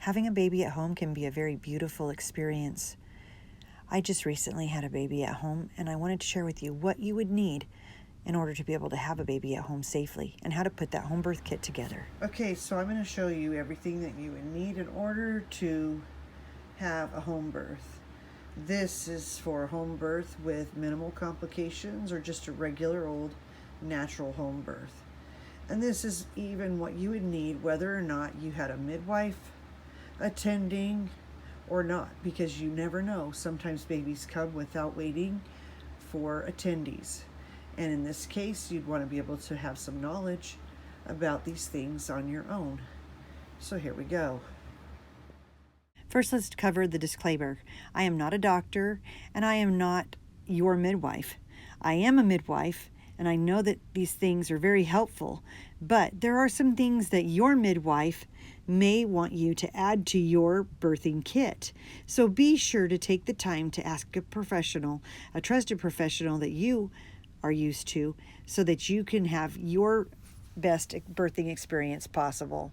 Having a baby at home can be a very beautiful experience. I just recently had a baby at home, and I wanted to share with you what you would need in order to be able to have a baby at home safely and how to put that home birth kit together. Okay, so I'm going to show you everything that you would need in order to have a home birth. This is for a home birth with minimal complications or just a regular old natural home birth. And this is even what you would need whether or not you had a midwife attending or not, because you never know. Sometimes babies come without waiting for attendees. And in this case, you'd want to be able to have some knowledge about these things on your own. So here we go. First, let's cover the disclaimer. I am not a doctor, and I am not your midwife. I am a midwife, and I know that these things are very helpful, but there are some things that your midwife may want you to add to your birthing kit. So be sure to take the time to ask a professional, a trusted professional that you are used to, so that you can have your best birthing experience possible.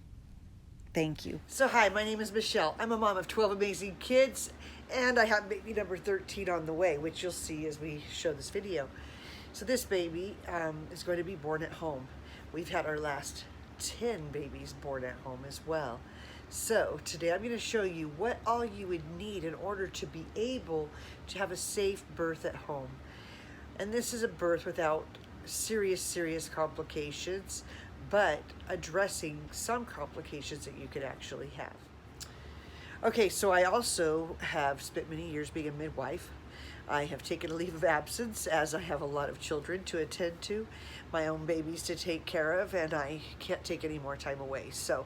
Thank you. So hi, my name is Michelle. I'm a mom of 12 amazing kids, and I have baby number 13 on the way, which you'll see as we show this video. So this baby is going to be born at home. We've had our last 10 babies born at home as well. So today I'm going to show you what all you would need in order to be able to have a safe birth at home. And this is a birth without serious complications, but addressing some complications that you could actually have. Okay, so I also have spent many years being a midwife. I have taken a leave of absence as I have a lot of children to attend to, my own babies to take care of, and I can't take any more time away. So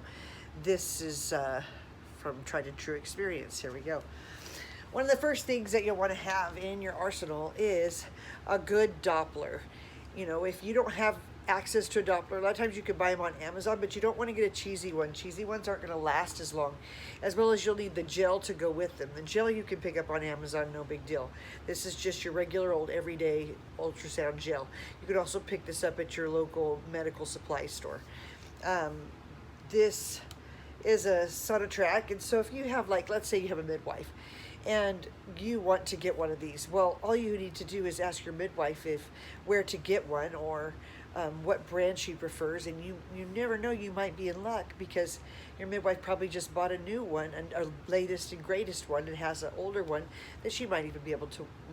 this is from tried and true experience. Here we go. One of the first things that you'll want to have in your arsenal is a good Doppler. You know, if you don't have access to a Doppler, a lot of times you can buy them on Amazon, but you don't want to get a cheesy one. Cheesy ones aren't going to last as long, as well as you'll need the gel to go with them. The gel you can pick up on Amazon, no big deal. This is just your regular old everyday ultrasound gel. You can also pick this up at your local medical supply store. This is a Sonotrack, and so if you have, like, let's say you have a midwife and you want to get one of these, well, all you need to do is ask your midwife where to get one, or what brand she prefers, and you never know, you might be in luck because your midwife probably just bought a new one, and a latest and greatest one, and has an older one that she might even be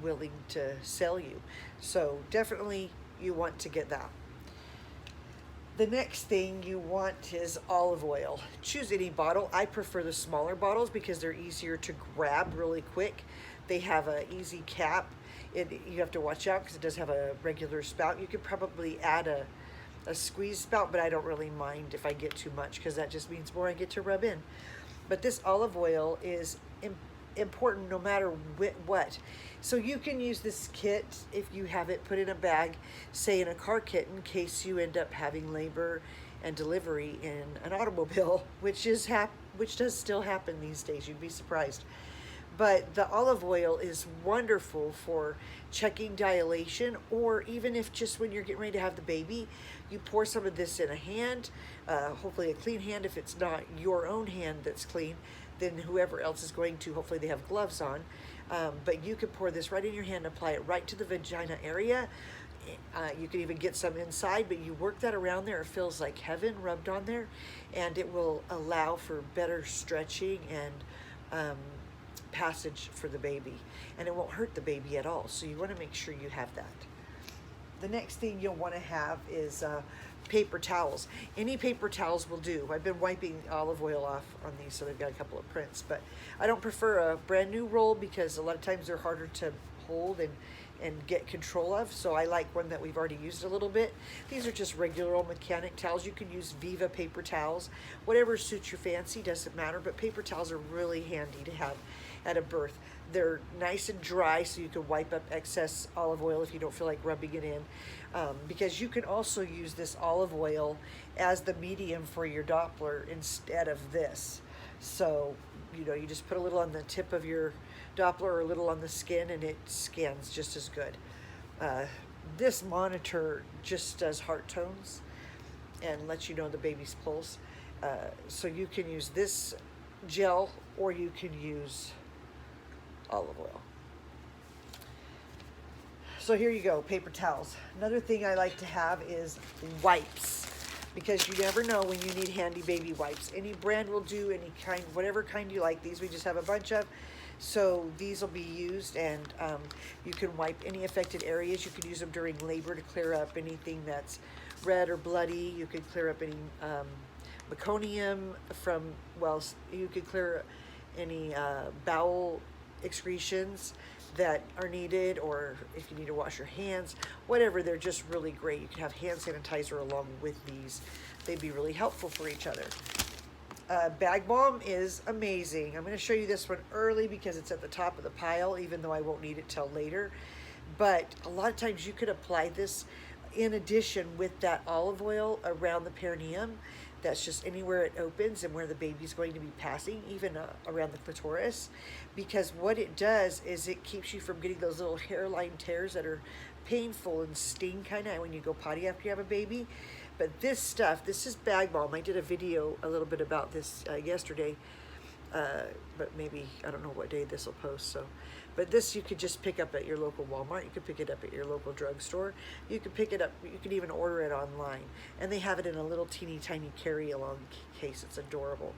willing to sell you. So definitely you want to get that. The next thing you want is olive oil. Choose any bottle. I prefer the smaller bottles because they're easier to grab really quick. They have an easy cap. You have to watch out because it does have a regular spout. You could probably add a squeeze spout, but I don't really mind if I get too much because that just means more I get to rub in. But this olive oil is important no matter what. So you can use this kit if you have it put in a bag, say in a car kit, in case you end up having labor and delivery in an automobile, which does still happen these days. You'd be surprised. But the olive oil is wonderful for checking dilation, or even if just when you're getting ready to have the baby, you pour some of this in a hand, hopefully a clean hand. If it's not your own hand that's clean, then whoever else is going to, hopefully they have gloves on. But you could pour this right in your hand, apply it right to the vagina area. You can even get some inside, but you work that around there. It feels like heaven rubbed on there, and it will allow for better stretching and passage for the baby, and it won't hurt the baby at all. So you want to make sure you have that. The next thing you'll want to have is paper towels. Any paper towels will do. I've been wiping olive oil off on these, so they've got a couple of prints, but I don't prefer a brand new roll because a lot of times they're harder to hold and get control of, so I like one that we've already used a little bit. These are just regular old mechanic towels. You can use Viva paper towels. Whatever suits your fancy, doesn't matter, but paper towels are really handy to have at a birth. They're nice and dry, so you can wipe up excess olive oil if you don't feel like rubbing it in, because you can also use this olive oil as the medium for your Doppler instead of this. So, you know, you just put a little on the tip of your Doppler or a little on the skin, and it scans just as good. This monitor just does heart tones and lets you know the baby's pulse. So you can use this gel, or you can use olive oil. So here you go, paper towels. Another thing I like to have is wipes, because you never know when you need handy baby wipes. Any brand will do, any kind, whatever kind you like. These we just have a bunch of. So these will be used, and you can wipe any affected areas. You can use them during labor to clear up anything that's red or bloody. You could clear up any meconium from, well, you could clear any bowel excretions that are needed, or if you need to wash your hands, whatever. They're just really great. You can have hand sanitizer along with these. They'd be really helpful for each other. Bag balm is amazing. I'm going to show you this one early because it's at the top of the pile, even though I won't need it till later. But a lot of times you could apply this in addition with that olive oil around the perineum. That's just anywhere it opens and where the baby's going to be passing, even around the clitoris, because what it does is it keeps you from getting those little hairline tears that are painful and sting kind of when you go potty after you have a baby. But this stuff, this is bag balm. I did a video a little bit about this yesterday, but maybe, I don't know what day this will post. So, but this you could just pick up at your local Walmart. You could pick it up at your local drugstore. You could pick it up, you could even order it online. And they have it in a little teeny tiny carry-along case. It's adorable.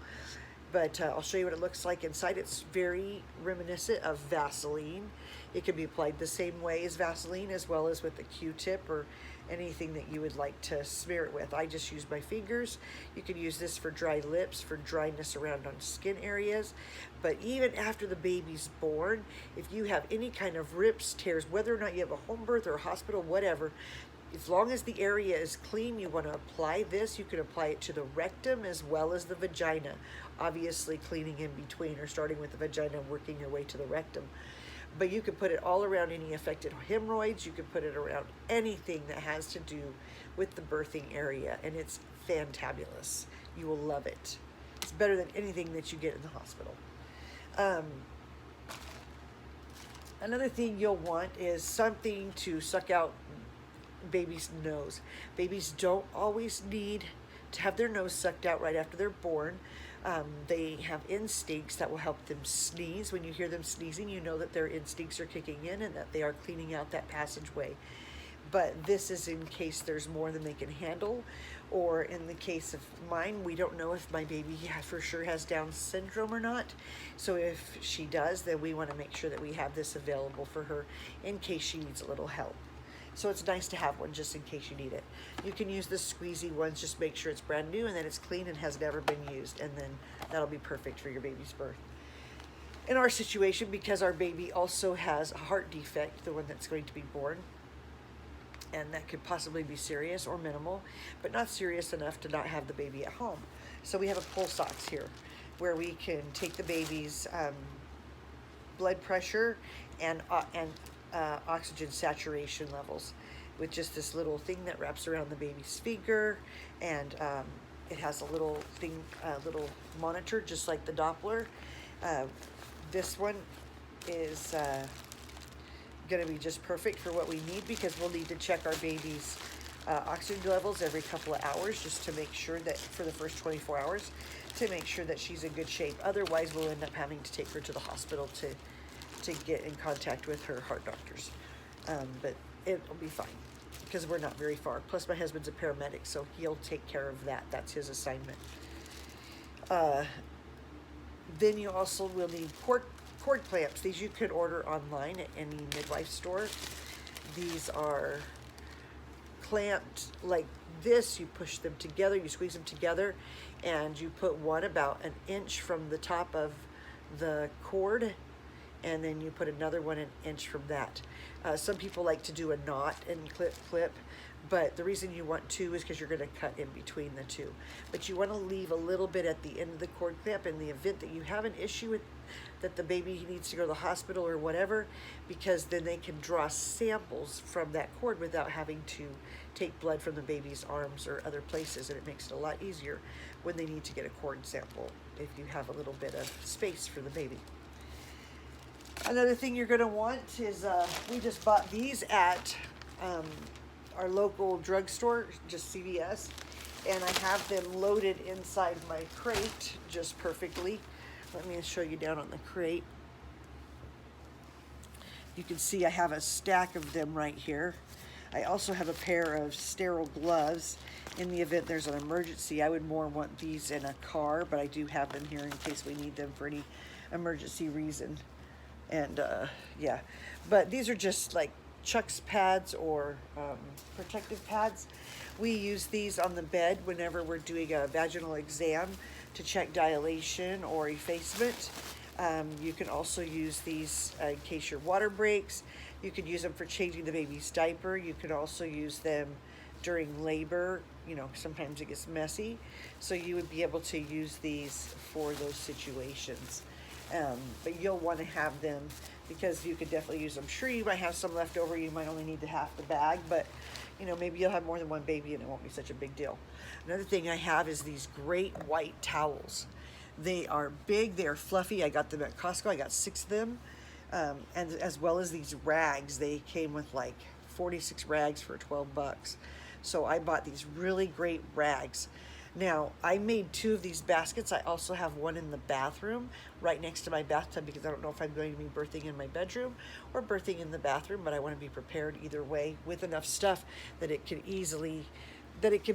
But I'll show you what it looks like inside. It's very reminiscent of Vaseline. It can be applied the same way as Vaseline, as well as with a Q-tip or anything that you would like to smear it with. I just use my fingers. You can use this for dry lips, for dryness around on skin areas. But even after the baby's born, if you have any kind of rips, tears, whether or not you have a home birth or a hospital, whatever, as long as the area is clean, you want to apply this. You can apply it to the rectum as well as the vagina. Obviously cleaning in between, or starting with the vagina and working your way to the rectum. But you can put it all around any affected hemorrhoids. You can put it around anything that has to do with the birthing area, and it's fantabulous. You will love it. It's better than anything that you get in the hospital. Another thing you'll want is something to suck out baby's nose. Babies don't always need to have their nose sucked out right after they're born. They have instincts that will help them sneeze. When you hear them sneezing, you know that their instincts are kicking in and that they are cleaning out that passageway. But this is in case there's more than they can handle, or in the case of mine, we don't know if my baby for sure has Down syndrome or not. So if she does, then we want to make sure that we have this available for her in case she needs a little help. So it's nice to have one just in case you need it. You can use the squeezy ones, just make sure it's brand new and that it's clean and has never been used, and then that'll be perfect for your baby's birth. In our situation, because our baby also has a heart defect, the one that's going to be born, and that could possibly be serious or minimal, but not serious enough to not have the baby at home. So we have a pulse ox here where we can take the baby's blood pressure and oxygen saturation levels with just this little thing that wraps around the baby's finger, and it has a little thing, little monitor, just like the Doppler. This one is going to be just perfect for what we need, because we'll need to check our baby's oxygen levels every couple of hours, just to make sure that for the first 24 hours, to make sure that she's in good shape. Otherwise, we'll end up having to take her to the hospital to get in contact with her heart doctors. But it'll be fine because we're not very far. Plus my husband's a paramedic, so he'll take care of that. That's his assignment. Then you also will need cord clamps. These you could order online at any midwife store. These are clamped like this. You push them together, you squeeze them together, and you put one about an inch from the top of the cord, and then you put another one an inch from that. Some people like to do a knot and clip, but the reason you want two is because you're going to cut in between the two. But you want to leave a little bit at the end of the cord clamp in the event that you have an issue with that the baby needs to go to the hospital or whatever, because then they can draw samples from that cord without having to take blood from the baby's arms or other places, and it makes it a lot easier when they need to get a cord sample if you have a little bit of space for the baby. Another thing you're going to want is, we just bought these at our local drugstore, just CVS, and I have them loaded inside my crate just perfectly. Let me show you down on the crate. You can see I have a stack of them right here. I also have a pair of sterile gloves in the event there's an emergency. I would more want these in a car, but I do have them here in case we need them for any emergency reason. And yeah, but these are just like Chuck's pads or protective pads. We use these on the bed whenever we're doing a vaginal exam to check dilation or effacement. You can also use these in case your water breaks. You could use them for changing the baby's diaper. You could also use them during labor. You know, sometimes it gets messy. So you would be able to use these for those situations. But you'll want to have them because you could definitely use them. Sure, you might have some left over. You might only need half the bag, but you know, maybe you'll have more than one baby and it won't be such a big deal. Another thing I have is these great white towels. They are big, they are fluffy. I got them at Costco. I got 6 of them. And as well as these rags. They came with like 46 rags for 12 bucks. So I bought these really great rags. Now, I made 2 of these baskets. I also have one in the bathroom right next to my bathtub because I don't know if I'm going to be birthing in my bedroom or birthing in the bathroom, but I want to be prepared either way with enough stuff that it could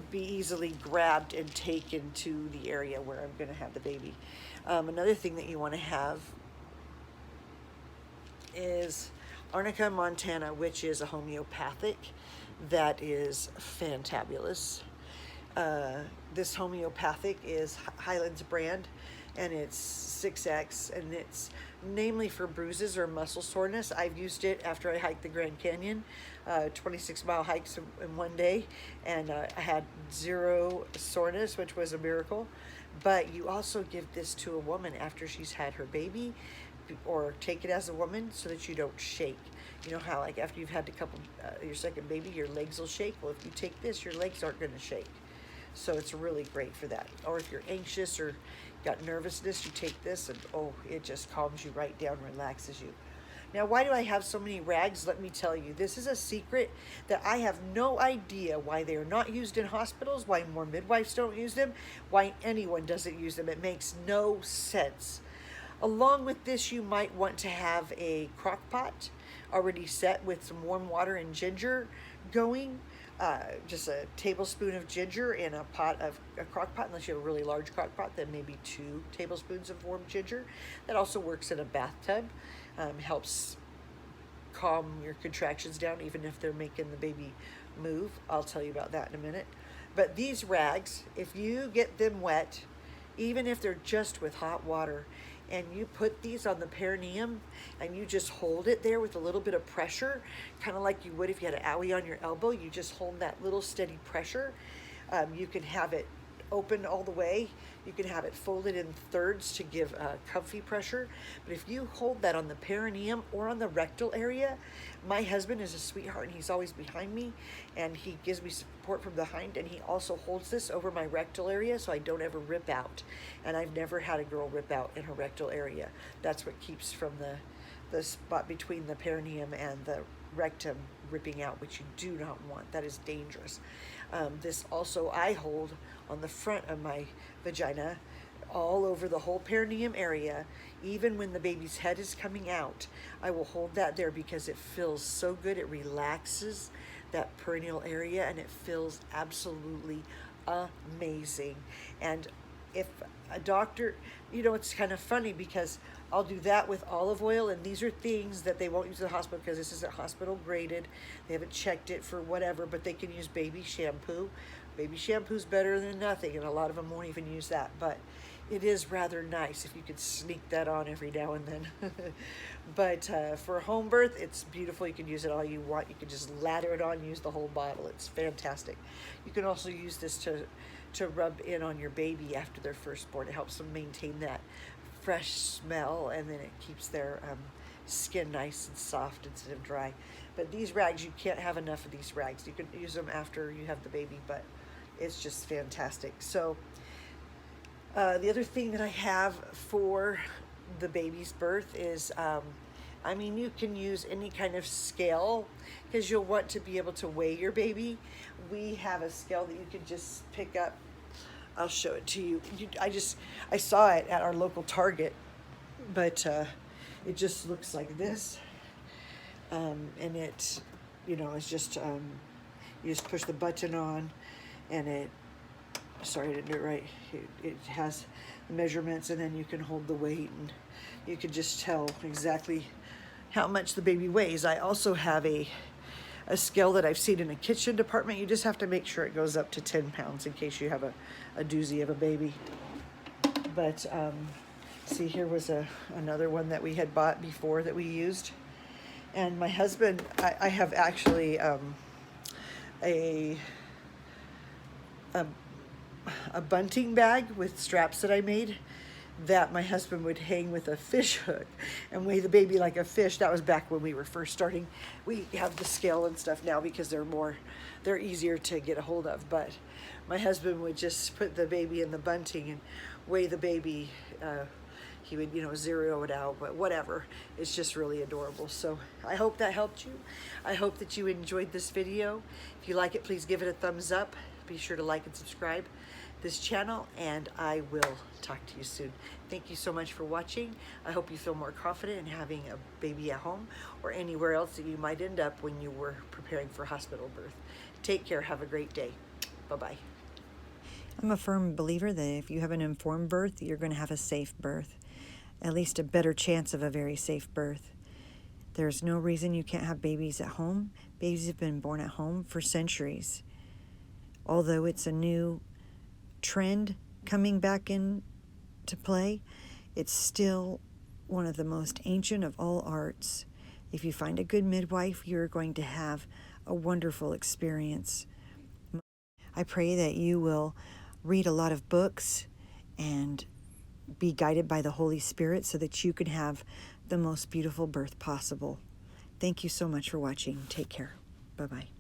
be easily grabbed and taken to the area where I'm going to have the baby. Another thing that you want to have is Arnica montana, which is a homeopathic that is fantabulous. This homeopathic is Highlands brand, and it's 6X, and it's namely for bruises or muscle soreness. I've used it after I hiked the Grand Canyon, 26-mile hikes in one day, and I had 0 soreness, which was a miracle. But you also give this to a woman after she's had her baby, or take it as a woman so that you don't shake. You know how like after you've had your second baby, your legs will shake? Well, if you take this, your legs aren't going to shake. So it's really great for that. Or if you're anxious or got nervousness, you take this and oh, it just calms you right down, relaxes you. Now, why do I have so many rags? Let me tell you. This is a secret that I have no idea why they are not used in hospitals, why more midwives don't use them, why anyone doesn't use them. It makes no sense. Along with this, you might want to have a crock pot already set with some warm water and ginger going. Just a tablespoon of ginger in a crock pot, unless you have a really large crock pot, then maybe 2 tablespoons of warm ginger. That also works in a bathtub. Helps calm your contractions down, even if they're making the baby move. I'll tell you about that in a minute. But these rags, if you get them wet, even if they're just with hot water, and you put these on the perineum and you just hold it there with a little bit of pressure, kind of like you would if you had an owie on your elbow. You just hold that little steady pressure. You can have it open all the way. You can have it folded in thirds to give comfy pressure. But if you hold that on the perineum or on the rectal area, my husband is a sweetheart and he's always behind me and he gives me support from behind, and he also holds this over my rectal area so I don't ever rip out. And I've never had a girl rip out in her rectal area. That's what keeps from the spot between the perineum and the rectum ripping out, which you do not want. That is dangerous. This also I hold on the front of my vagina, all over the whole perineum area. Even when the baby's head is coming out, I will hold that there because it feels so good. It relaxes that perineal area and it feels absolutely amazing. And if a doctor, you know, it's kind of funny because I'll do that with olive oil, and these are things that they won't use in the hospital because this isn't hospital graded. They haven't checked it for whatever, but they can use baby shampoo. Baby shampoo's better than nothing, and a lot of them won't even use that, but it is rather nice if you could sneak that on every now and then. But for home birth, it's beautiful. You can use it all you want. You can just lather it on, use the whole bottle. It's fantastic. You can also use this to rub in on your baby after their firstborn. It helps them maintain that fresh smell, and then it keeps their skin nice and soft instead of dry. But these rags, you can't have enough of these rags. You can use them after you have the baby, but it's just fantastic. So the other thing that I have for the baby's birth is, I mean, you can use any kind of scale because you'll want to be able to weigh your baby. We have a scale that you can just pick up. I'll show it to you. I saw it at our local Target, but it just looks like this, and it, it's just you just push the button on, and it. Sorry, I didn't do it right. It has the measurements, and then you can hold the weight, and you can just tell exactly how much the baby weighs. I also have a scale that I've seen in a kitchen department. You just have to make sure it goes up to 10 pounds in case you have a doozy of a baby. But see, here was another one that we had bought before that we used. And my husband, I have actually a bunting bag with straps that I made that my husband would hang with a fish hook and weigh the baby like a fish. That was back when we were first starting. We have the scale and stuff now because they're easier to get a hold of. But my husband would just put the baby in the bunting and weigh the baby. He would, zero it out, but whatever. It's just really adorable. So I hope that helped you. I hope that you enjoyed this video. If you like it, please give it a thumbs up. Be sure to like and subscribe this channel, and I will talk to you soon. Thank you so much for watching. I hope you feel more confident in having a baby at home or anywhere else that you might end up when you were preparing for hospital birth. Take care. Have a great day. Bye-bye. I'm a firm believer that if you have an informed birth, you're going to have a safe birth, at least a better chance of a very safe birth. There's no reason you can't have babies at home. Babies have been born at home for centuries. Although it's a new trend coming back into play, it's still one of the most ancient of all arts. If you find a good midwife, you're going to have a wonderful experience. I pray that you will read a lot of books and be guided by the Holy Spirit so that you can have the most beautiful birth possible. Thank you so much for watching. Take care. Bye-bye.